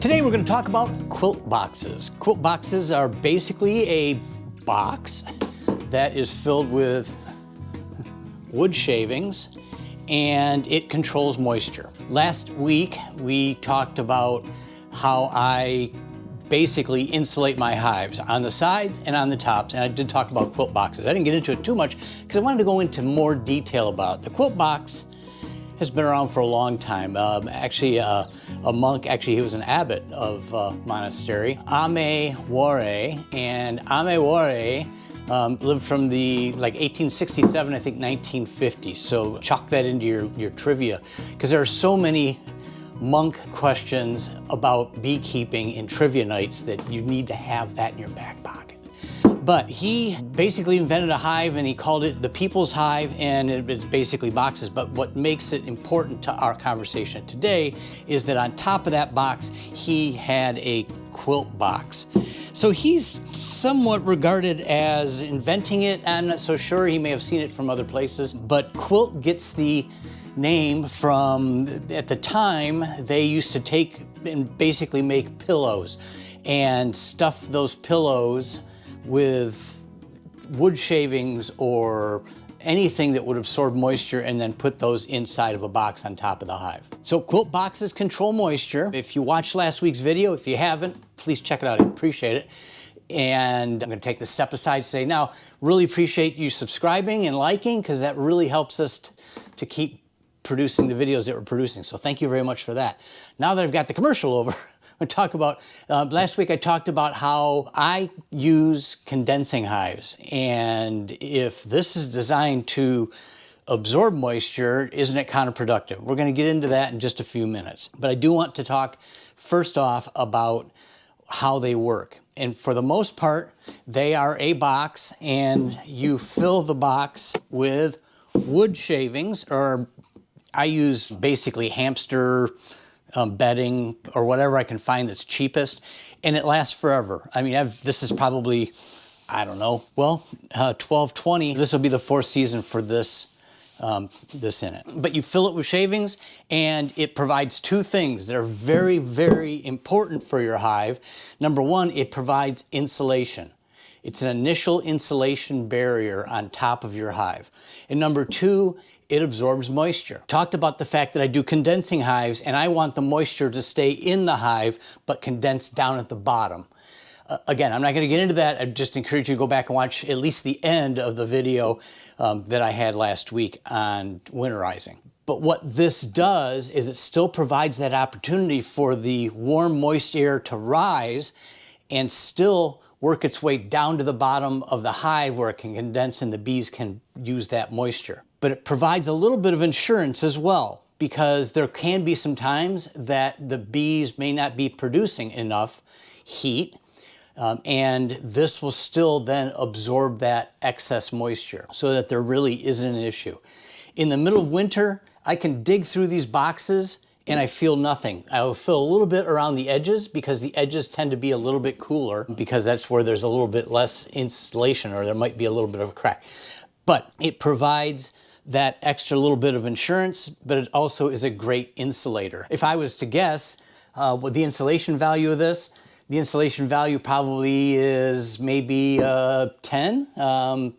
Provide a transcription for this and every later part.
Today we're going to talk about quilt boxes. Quilt boxes are basically a box that is filled with wood shavings and it controls moisture. Last week we talked about how I basically insulate my hives on the sides and on the tops, and I did talk about quilt boxes. I didn't get into it too much because I wanted to go into more detail about it. The quilt box has been around for a long time. Actually, a monk, he was an abbot of monastery, Amewore, and Amewore lived from the 1867, I think 1950. So chalk that into your trivia, because there are so many monk questions about beekeeping in trivia nights that you need to have that in your back pocket. But he basically invented a hive and he called it the people's hive, and it's basically boxes. But what makes it important to our conversation today is that on top of that box, he had a quilt box. So he's somewhat regarded as inventing it. I'm not so sure. He may have seen it from other places, but quilt gets the name from, at the time, they used to take and basically make pillows and stuff those pillows with wood shavings or anything that would absorb moisture, and then put those inside of a box on top of the hive. So quilt boxes control moisture. If you watched last week's video, if you haven't, please check it out. I appreciate it. And I'm going to take this step aside to say now, really appreciate you subscribing and liking, because that really helps us to keep producing the videos that we're producing. So thank you very much for that. Now that I've got the commercial over, I'm going to talk about, last week I talked about how I use condensing hives. And if this is designed to absorb moisture, isn't it counterproductive? We're going to get into that in just a few minutes. But I do want to talk first off about how they work. And for the most part, they are a box, and you fill the box with wood shavings, or I use basically hamster bedding or whatever I can find that's cheapest, and it lasts forever. I mean, this is probably, I don't know, well, 12, 20. This will be the fourth season for this in it. But you fill it with shavings, and it provides two things that are very, very important for your hive. Number one, it provides insulation. It's an initial insulation barrier on top of your hive. And number two, it absorbs moisture. Talked about the fact that I do condensing hives, and I want the moisture to stay in the hive, but condense down at the bottom. Again, I'm not going to get into that. I just encourage you to go back and watch at least the end of the video that I had last week on winterizing. But what this does is it still provides that opportunity for the warm, moist air to rise and still work its way down to the bottom of the hive where it can condense and the bees can use that moisture. But it provides a little bit of insurance as well, because there can be some times that the bees may not be producing enough heat, and this will still then absorb that excess moisture so that there really isn't an issue. In the middle of winter, I can dig through these boxes and I feel nothing. I will feel a little bit around the edges, because the edges tend to be a little bit cooler, because that's where there's a little bit less insulation, or there might be a little bit of a crack. But it provides that extra little bit of insurance, but it also is a great insulator. If I was to guess what the insulation value of this, the insulation value probably is maybe 10,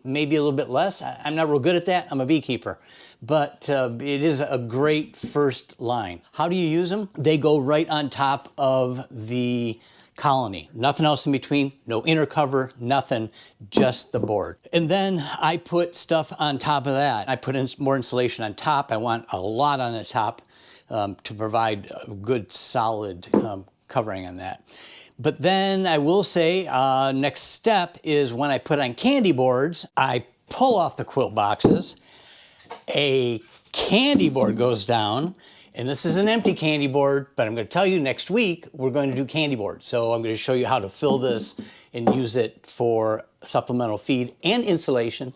maybe a little bit less. I'm not real good at that. I'm a beekeeper. But it is a great first line. How do you use them? They go right on top of the colony. Nothing else in between, no inner cover, nothing, just the board. And then I put stuff on top of that. I put in more insulation on top. I want a lot on the top to provide a good solid covering on that. But then I will say, next step is when I put on candy boards, I pull off the quilt boxes, a candy board goes down, and this is an empty candy board, but I'm going to tell you next week we're going to do candy boards. So I'm going to show you how to fill this and use it for supplemental feed and insulation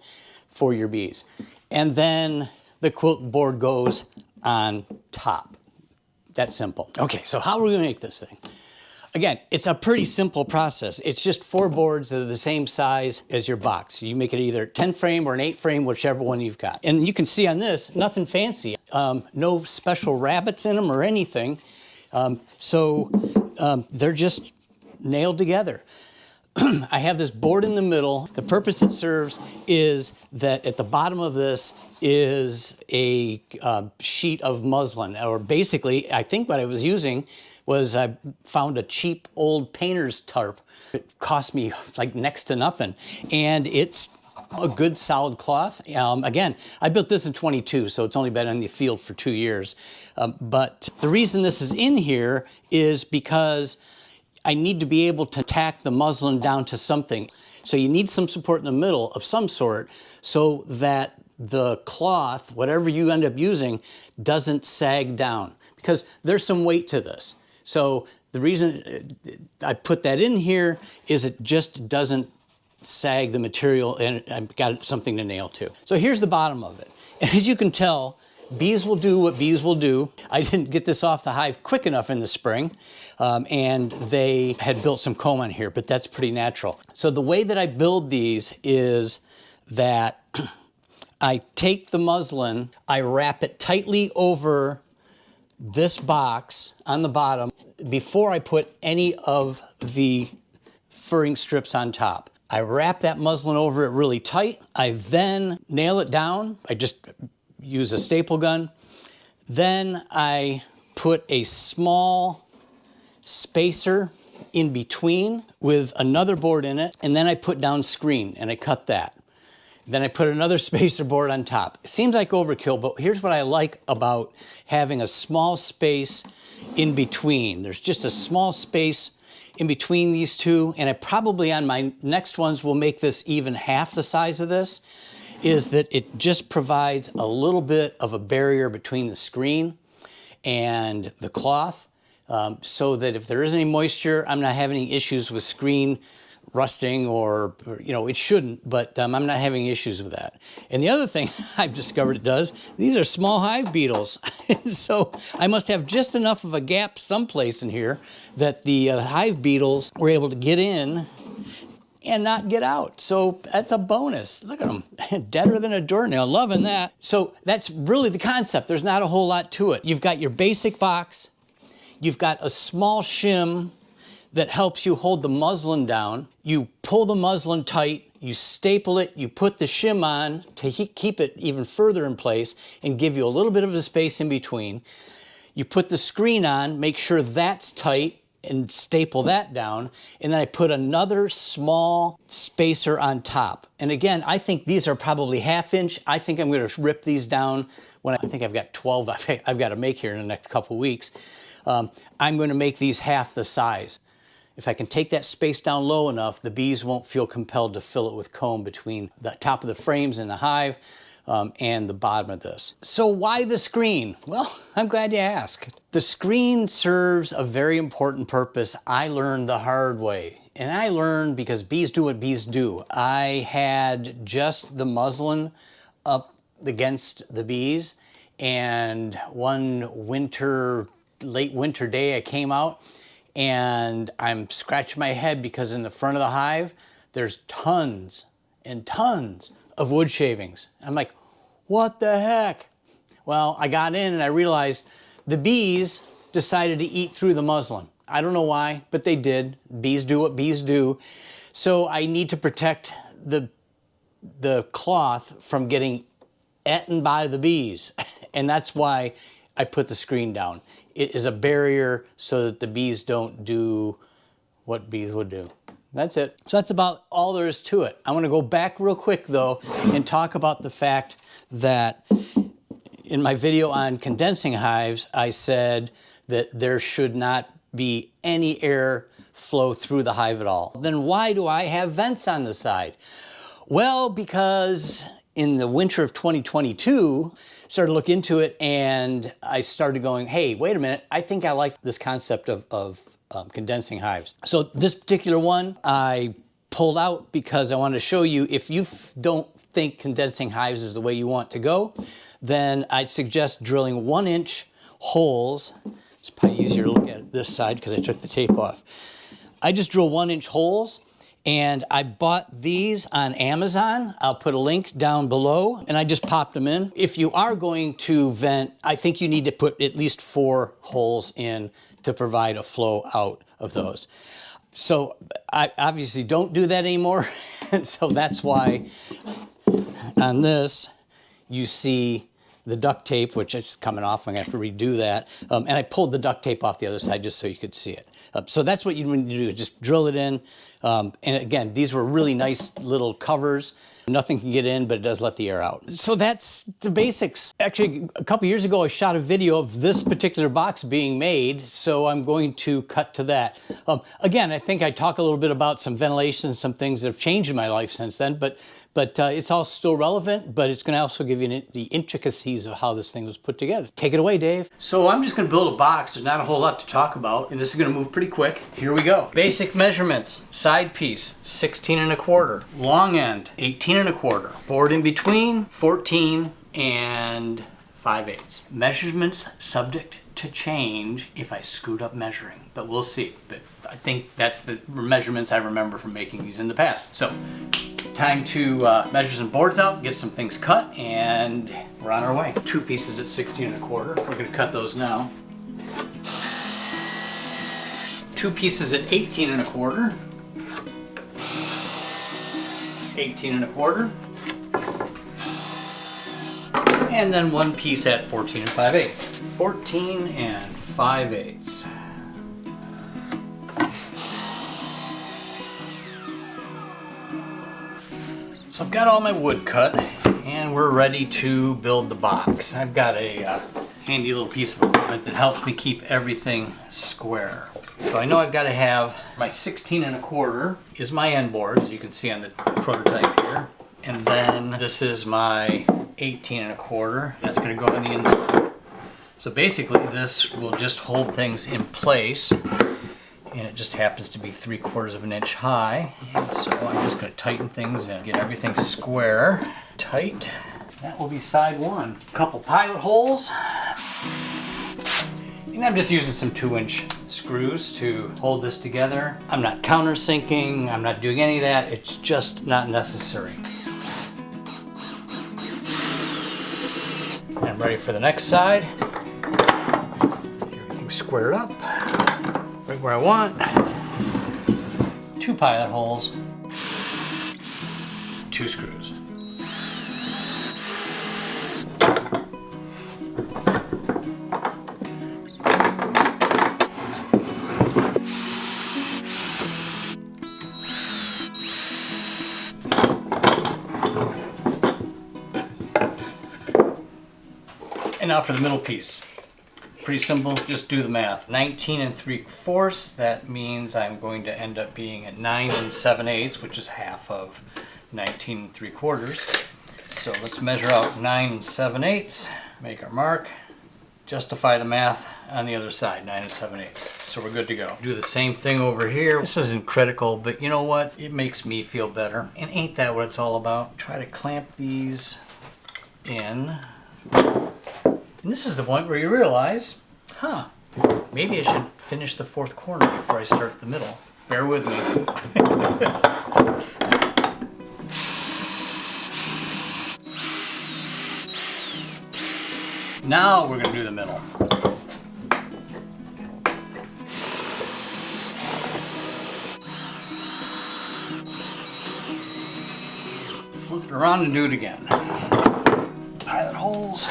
for your bees. And then the quilt board goes on top. That's simple. Okay, so how are we going to make this thing? Again, it's a pretty simple process. It's just 4 boards that are the same size as your box. You make it either 10 frame or an 8 frame, whichever one you've got. And you can see on this, nothing fancy. No special rabbits in them or anything. they're just nailed together. I have this board in the middle. The purpose it serves is that at the bottom of this is a sheet of muslin, or basically, I think what I was using was I found a cheap old painter's tarp. It cost me like next to nothing, and it's a good solid cloth. Again, I built this in 22, so it's only been in the field for 2 years. But the reason this is in here is because I need to be able to tack the muslin down to something. So you need some support in the middle of some sort so that the cloth, whatever you end up using, doesn't sag down, because there's some weight to this. So the reason I put that in here is it just doesn't sag the material, and I've got something to nail to. So here's the bottom of it. And as you can tell, bees will do what bees will do. I didn't get this off the hive quick enough in the spring, and they had built some comb on here, but that's pretty natural. So the way that I build these is that I take the muslin, I wrap it tightly over this box on the bottom before I put any of the furring strips on top. I wrap that muslin over it really tight. I then nail it down. I just use a staple gun. Then I put a small spacer in between with another board in it, and then I put down screen and I cut that. Then I put another spacer board on top. It seems like overkill, but here's what I like about having a small space in between. There's just a small space in between these two, and I probably on my next ones will make this even half the size of this, is that it just provides a little bit of a barrier between the screen and the cloth, so that if there is any moisture, I'm not having any issues with screen rusting, or you know, it shouldn't, but I'm not having issues with that. And the other thing I've discovered it does, these are small hive beetles. So I must have just enough of a gap someplace in here that the hive beetles were able to get in and not get out. So that's a bonus. Look at them, deader than a doornail, loving that. So that's really the concept. There's not a whole lot to it. You've got your basic box, you've got a small shim that helps you hold the muslin down. You pull the muslin tight, you staple it, you put the shim on to keep it even further in place and give you a little bit of a space in between. You put the screen on, make sure that's tight, and staple that down, and then I put another small spacer on top. And again, I think these are probably 1/2 inch. I think I'm gonna rip these down when I think I've got 12 I've got to make here in the next couple weeks. I'm gonna make these half the size. If I can take that space down low enough, the bees won't feel compelled to fill it with comb between the top of the frames in the hive and the bottom of this. So why the screen? Well, I'm glad you asked. The screen serves a very important purpose I learned the hard way. And I learned because bees do what bees do. I had just the muslin up against the bees, and one late winter day I came out and I'm scratching my head because in the front of the hive, there's tons and tons of wood shavings. I'm like, what the heck? Well, I got in and I realized the bees decided to eat through the muslin. I don't know why, but they did. Bees do what bees do. So I need to protect the cloth from getting eaten by the bees. And that's why I put the screen down. It is a barrier so that the bees don't do what bees would do. That's it. So that's about all there is to it. I want to go back real quick though and talk about the fact that in my video on condensing hives, I said that there should not be any air flow through the hive at all. Then why do I have vents on the side? Well, because in the winter of 2022, started to look into it and I started going, hey, wait a minute, I think I like this concept of condensing hives. So this particular one I pulled out because I wanted to show you, if you don't think condensing hives is the way you want to go, then I'd suggest drilling 1-inch holes. It's probably easier to look at this side because I took the tape off. I just drill 1-inch holes, And I bought these on Amazon. I'll put a link down below, and I just popped them in. If you are going to vent, I think you need to put at least 4 holes in to provide a flow out of those. So I obviously don't do that anymore. And so that's why on this, you see the duct tape, which is coming off. I'm gonna have to redo that. And I pulled the duct tape off the other side just so you could see it. So that's what you need to do, just drill it in. And again, these were really nice little covers. Nothing can get in, but it does let the air out. So that's the basics. Actually, a couple years ago, I shot a video of this particular box being made, so I'm going to cut to that. Again, I think I talk a little bit about some ventilation and some things that have changed in my life since then, but it's all still relevant, but it's going to also give you the intricacies of how this thing was put together. Take it away, Dave. So I'm just going to build a box. There's not a whole lot to talk about, and this is going to move pretty quick. Here we go. Basic measurements. Side piece, 16 1/4. Long end, 18 1/4. Board in between, 14 and 5/8. Measurements subject to change if I screwed up measuring, but we'll see. But I think that's the measurements I remember from making these in the past. So time to measure some boards out, get some things cut, and we're on our way. 2 pieces at 16 1/4. We're going to cut those now. 2 pieces at 18 1/4. 18 1/4. And then 1 piece at 14 5/8. 14 and 5/8. So I've got all my wood cut, and we're ready to build the box. I've got a handy little piece of equipment that helps me keep everything square. So I know I've got to have my 16 1/4 is my end board, as you can see on the prototype here. And then this is my 18 1/4. That's going to go on the inside. So basically this will just hold things in place. And it just happens to be 3/4 of an inch high. And so I'm just going to tighten things and get everything square, tight. That will be side 1. A couple pilot holes. And I'm just using some 2-inch screws to hold this together. I'm not countersinking, I'm not doing any of that. It's just not necessary. And I'm ready for the next side. Everything squared up. Right where I want. 2 pilot holes, 2 screws. And now for the middle piece. Pretty simple, just do the math. 19 3/4, that means I'm going to end up being at 9 7/8, which is half of 19 3/4. So let's measure out 9 7/8, make our mark, justify the math on the other side, 9 7/8. So we're good to go. Do the same thing over here. This isn't critical, but you know what? It makes me feel better. And ain't that what it's all about? Try to clamp these in. And this is the point where you realize, maybe I should finish the 4th corner before I start the middle. Bear with me. Now we're going to do the middle. Flip it around and do it again. Pilot holes.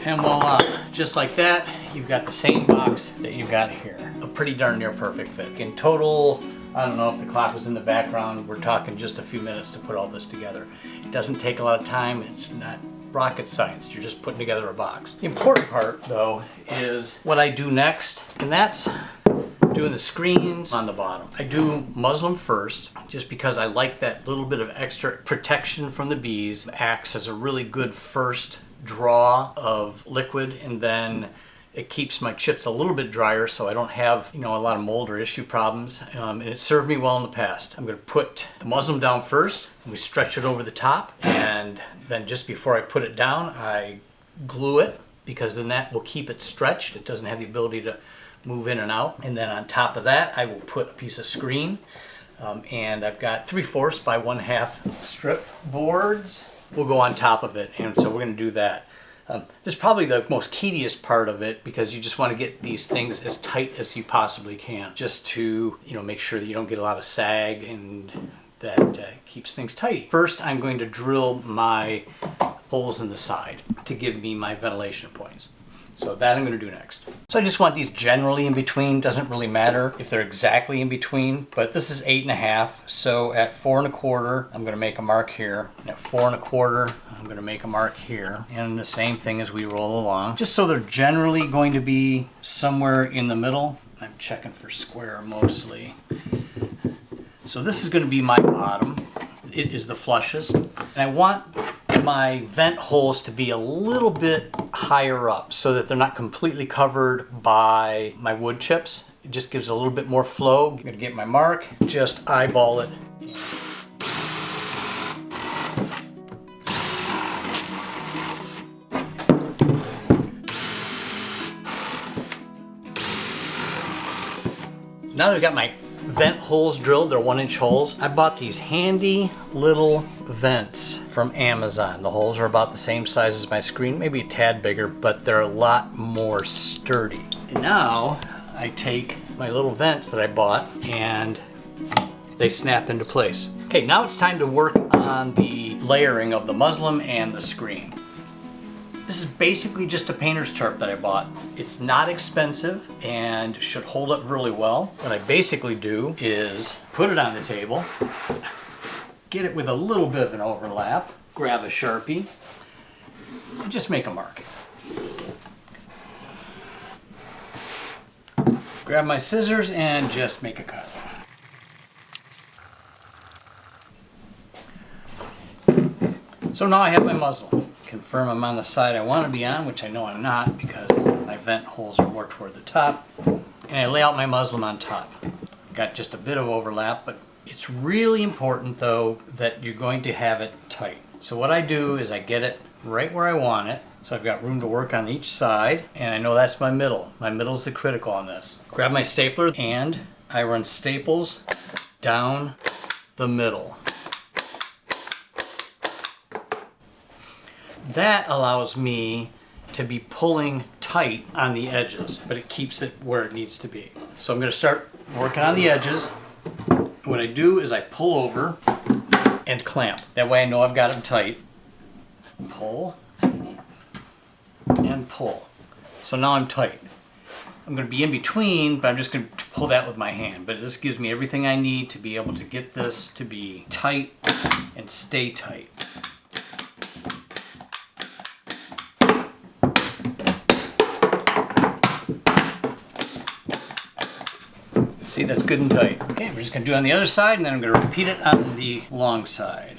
And voila, just like that, you've got the same box that you've got here. A pretty darn near perfect fit. In total, I don't know if the clock was in the background, we're talking just a few minutes to put all this together. It doesn't take a lot of time, it's not rocket science, you're just putting together a box. The important part, though, is what I do next, and that's doing the screens on the bottom. I do muslin first, just because I like that little bit of extra protection from the bees. It acts as a really good first draw of liquid, and then it keeps my chips a little bit drier so I don't have, a lot of mold or issue problems. And it served me well in the past. I'm going to put the muslin down first, and we stretch it over the top, and then just before I put it down, I glue it because then that will keep it stretched. It doesn't have the ability to move in and out. And then on top of that, I will put a piece of screen. And I've got 3/4 by 1/2 strip boards. We'll go on top of it, and so we're going to do that. This is probably the most tedious part of it because you just want to get these things as tight as you possibly can, just to make sure that you don't get a lot of sag and that keeps things tight. First, I'm going to drill my holes in the side to give me my ventilation points. So that I'm going to do next. So I just want these generally in between. Doesn't really matter if they're exactly in between, but this is 8.5. So at 4.25, I'm going to make a mark here. At 4.25, I'm going to make a mark here. And the same thing as we roll along. Just so they're generally going to be somewhere in the middle. I'm checking for square mostly. So this is going to be my bottom. It is the flushest. And I want my vent holes to be a little bit higher up so that they're not completely covered by my wood chips. It just gives a little bit more flow. I'm going to get my mark, just eyeball it. Now that I've got my vent holes drilled, they're 1-inch holes. I bought these handy little vents from Amazon. The holes are about the same size as my screen, maybe a tad bigger, but they're a lot more sturdy. And now I take my little vents that I bought and they snap into place. Okay, now it's time to work on the layering of the muslin and the screen. This is basically just a painter's tarp that I bought. It's not expensive and should hold up really well. What I basically do is put it on the table, get it with a little bit of an overlap, grab a Sharpie, and just make a mark. Grab my scissors and just make a cut. So now I have my muslin. Confirm I'm on the side I want to be on, which I know I'm not because my vent holes are more toward the top. And I lay out my muslin on top. Got just a bit of overlap, but it's really important though that you're going to have it tight. So what I do is I get it right where I want it. So I've got room to work on each side, and I know that's my middle. My middle is the critical on this. Grab my stapler and I run staples down the middle. That allows me to be pulling tight on the edges, but it keeps it where it needs to be. So I'm going to start working on the edges. What I do is I pull over and clamp. That way I know I've got them tight. Pull and pull. So now I'm tight. I'm going to be in between, but I'm just going to pull that with my hand. But this gives me everything I need to be able to get this to be tight and stay tight. See, that's good and tight. Okay, we're just going to do it on the other side, and then I'm going to repeat it on the long side.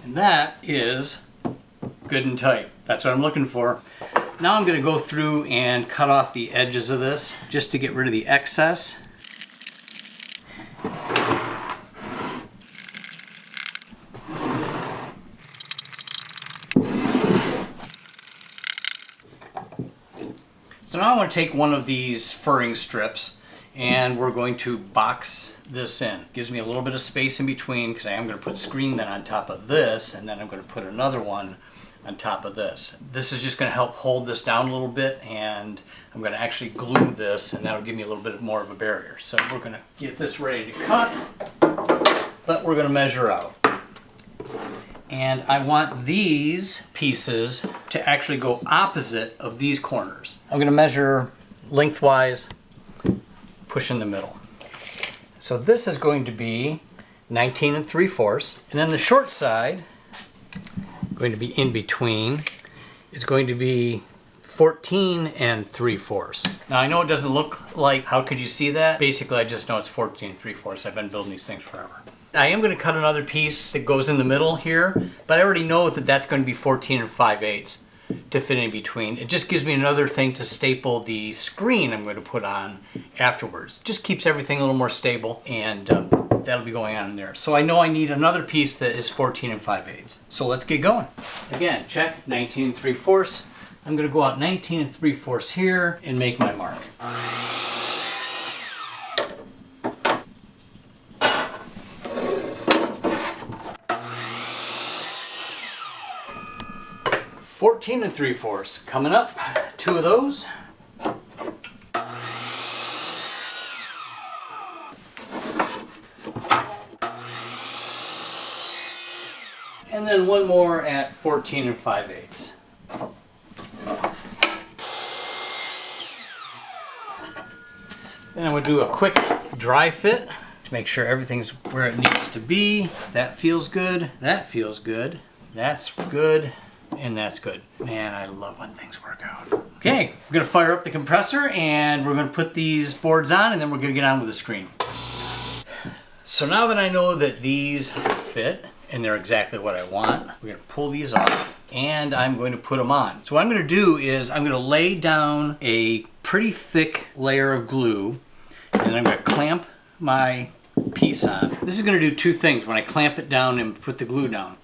And that is good and tight. That's what I'm looking for. Now I'm going to go through and cut off the edges of this just to get rid of the excess. So now I want to take one of these furring strips and we're going to box this in. Gives me a little bit of space in between because I am going to put screen then on top of this, and then I'm going to put another one on top of this. This is just going to help hold this down a little bit, and I'm going to actually glue this, and that'll give me a little bit more of a barrier. So we're going to get this ready to cut, but we're going to measure out. And I want these pieces to actually go opposite of these corners. I'm going to measure lengthwise, push in the middle. So this is going to be 19 3/4, and then the short side, going to be in between, is going to be 14 3/4. Now I know it doesn't look like, how could you see that? Basically I just know it's 14 3/4. I've been building these things forever. I am going to cut another piece that goes in the middle here, but I already know that that's going to be 14 5/8 to fit in between. It just gives me another thing to staple the screen I'm going to put on afterwards. Just keeps everything a little more stable, and that'll be going on in there. So I know I need another piece that is 14 5/8. So let's get going. Again, check 19 3/4. I'm going to go out 19 3/4 here and make my mark. $14 3/4 coming up, 2 of those. And then one more at 14 5/8. Then I'm going to do a quick dry fit to make sure everything's where it needs to be. That feels good, that feels good, that's good, and that's good. Man, I love when things work out. Okay, we're going to fire up the compressor and we're going to put these boards on, and then we're going to get on with the screen. So now that I know that these fit and they're exactly what I want, we're going to pull these off and I'm going to put them on. So what I'm going to do is I'm going to lay down a pretty thick layer of glue, and then I'm going to clamp my piece on. This is going to do 2 things when I clamp it down and put the glue down.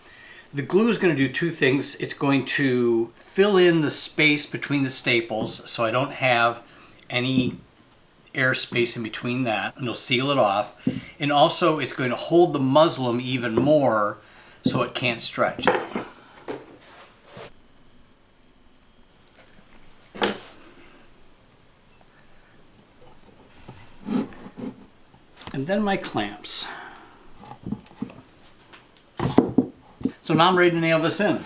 The glue is going to do 2 things. It's going to fill in the space between the staples so I don't have any air space in between that, and it'll seal it off. And also it's going to hold the muslin even more so it can't stretch it. And then my clamps. So now I'm ready to nail this in.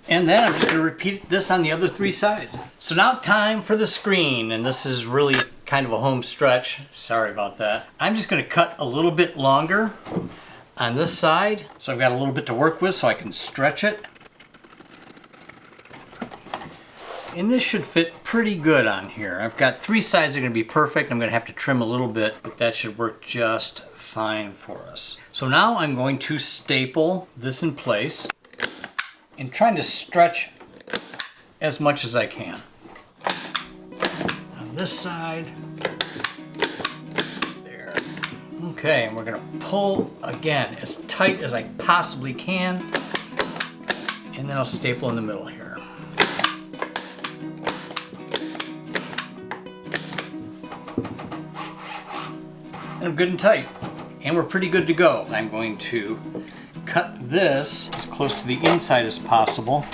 And then I'm just going to repeat this on the other 3 sides. So now time for the screen, and this is really kind of a home stretch. Sorry about that. I'm just going to cut a little bit longer on this side, so I've got a little bit to work with so I can stretch it. And this should fit pretty good on here. I've got 3 sides that are going to be perfect. I'm going to have to trim a little bit, but that should work just fine for us. So now I'm going to staple this in place and trying to stretch as much as I can. On this side, there. Okay, and we're gonna pull again as tight as I possibly can, and then I'll staple in the middle here. And I'm good and tight, and we're pretty good to go. I'm going to cut this as close to the inside as possible.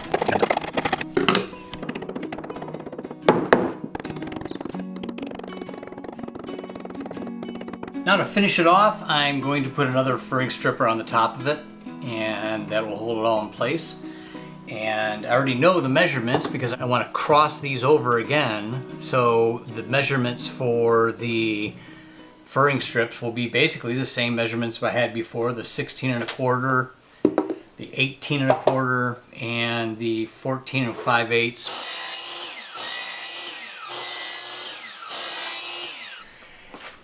Now to finish it off, I'm going to put another furring stripper on the top of it, and that will hold it all in place. And I already know the measurements because I want to cross these over again. So the measurements for the furring strips will be basically the same measurements I had before, the 16 1/4, the 18 1/4, and the 14 5/8.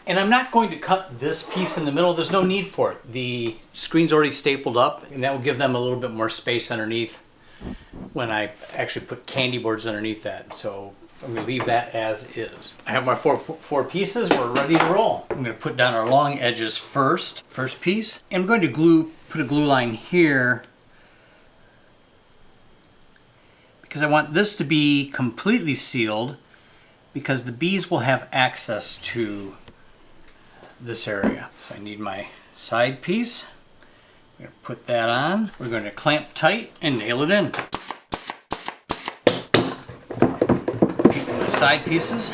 And I'm not going to cut this piece in the middle. There's no need for it. The screen's already stapled up, and that will give them a little bit more space underneath when I actually put candy boards underneath that. So I'm going to leave that as is. I have my four pieces. We're ready to roll. I'm going to put down our long edges first piece. And I'm going to put a glue line here because I want this to be completely sealed because the bees will have access to this area. So I need my side piece We're going to put that on. We're going to clamp tight and nail it in. The side pieces.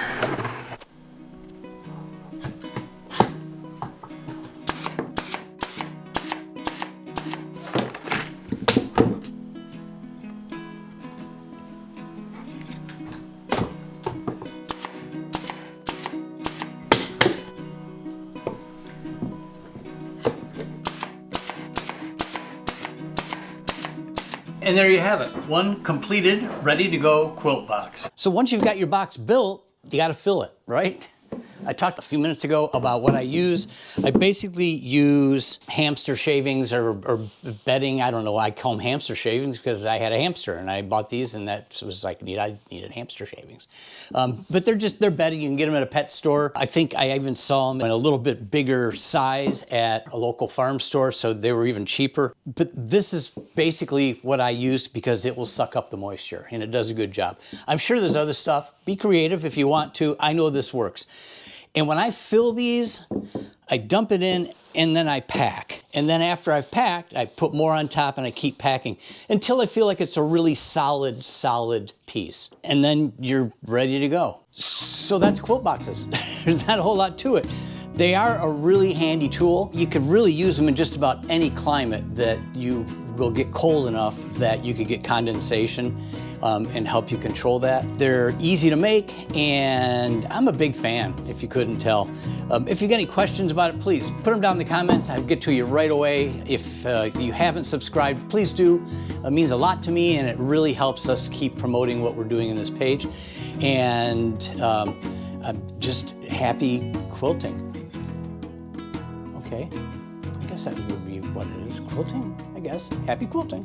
And there you have it, one completed, ready to go quilt box. So once you've got your box built, you gotta fill it, right? I talked a few minutes ago about what I use. I basically use hamster shavings or bedding. I don't know why I call them hamster shavings because I had a hamster and I bought these and that was like, I needed hamster shavings. But they're bedding. You can get them at a pet store. I think I even saw them in a little bit bigger size at a local farm store, so they were even cheaper. But this is basically what I use because it will suck up the moisture and it does a good job. I'm sure there's other stuff. Be creative if you want to. I know this works. And when I fill these, I dump it in and then I pack. And then after I've packed, I put more on top and I keep packing until I feel like it's a really solid piece. And then you're ready to go. So that's quilt boxes. There's not a whole lot to it. They are a really handy tool. You could really use them in just about any climate that you will get cold enough that you could get condensation and help you control that. They're easy to make and I'm a big fan, if you couldn't tell. If you got any questions about it, please put them down in the comments. I'll get to you right away. If you haven't subscribed, please do. It means a lot to me and it really helps us keep promoting what we're doing in this page. And I'm just happy quilting. Okay, I guess that would be what it is, quilting, I guess. Happy quilting.